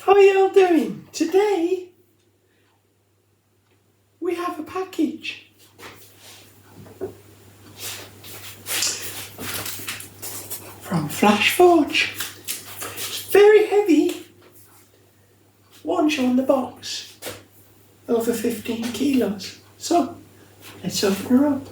How are you all doing? Today we have a package. From FlashForge. It's very heavy. Once on the box. Over 15 kilos. So let's open her up.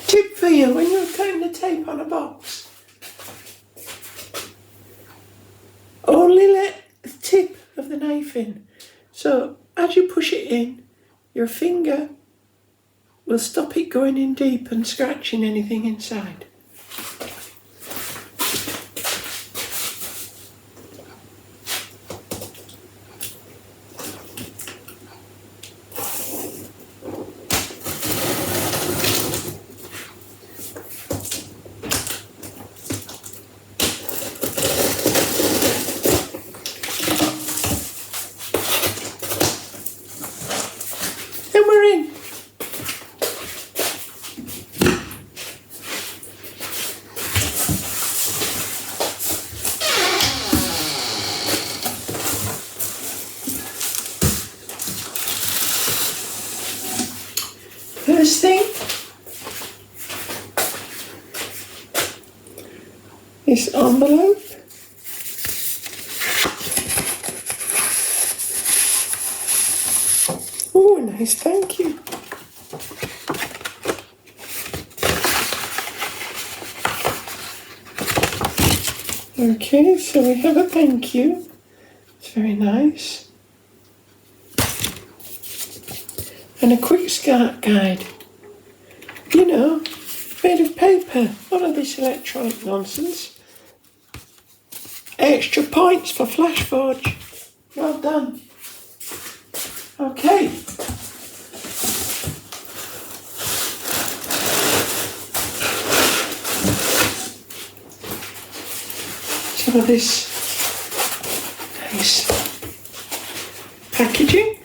Tip for you when you're cutting the tape on a box. Only let the tip of the knife in. So as you push it in, your finger will stop it going in deep and scratching anything inside. And we're in. First thing is envelope. Oh, nice, thank you. Okay, so we have a thank you. It's very nice. And a quick start guide. You know, made of paper, none of this electronic nonsense. Extra points for FlashForge. Well done. Okay. Some of this nice packaging.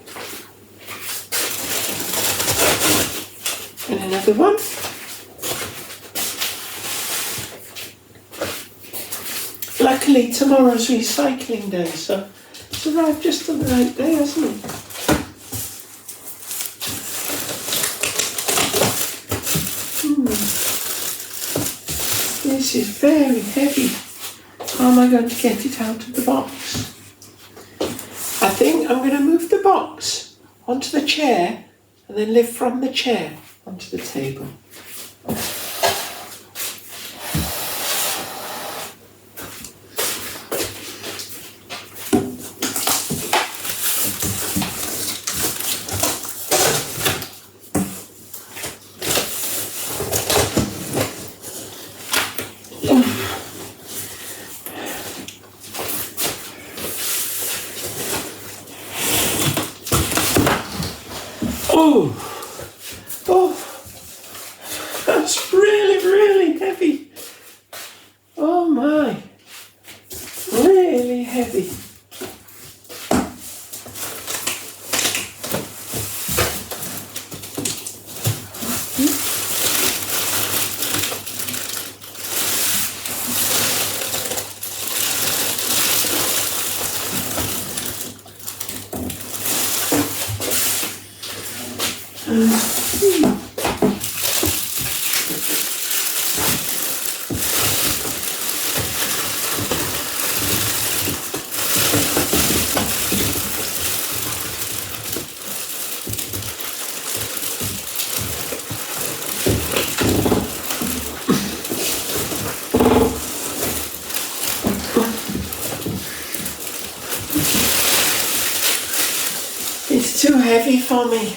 And another one. Luckily tomorrow's recycling day, so it's arrived just on the right day, hasn't it? This is very heavy. How am I going to get it out of the box? I think I'm going to move the box onto the chair and then lift from the chair onto the table. Oh, that's really heavy. Oh my, really heavy. It's too heavy for me.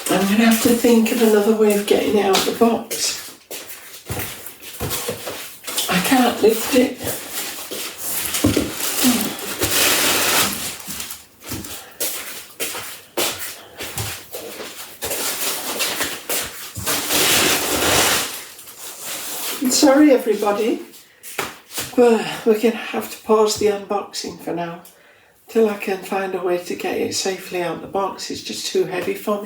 I'm going to have to think of another way of getting it out of the box. I can't lift it. I'm sorry everybody. Well, we're going to have to pause the unboxing for now till I can find a way to get it safely out of the box. It's just too heavy for me.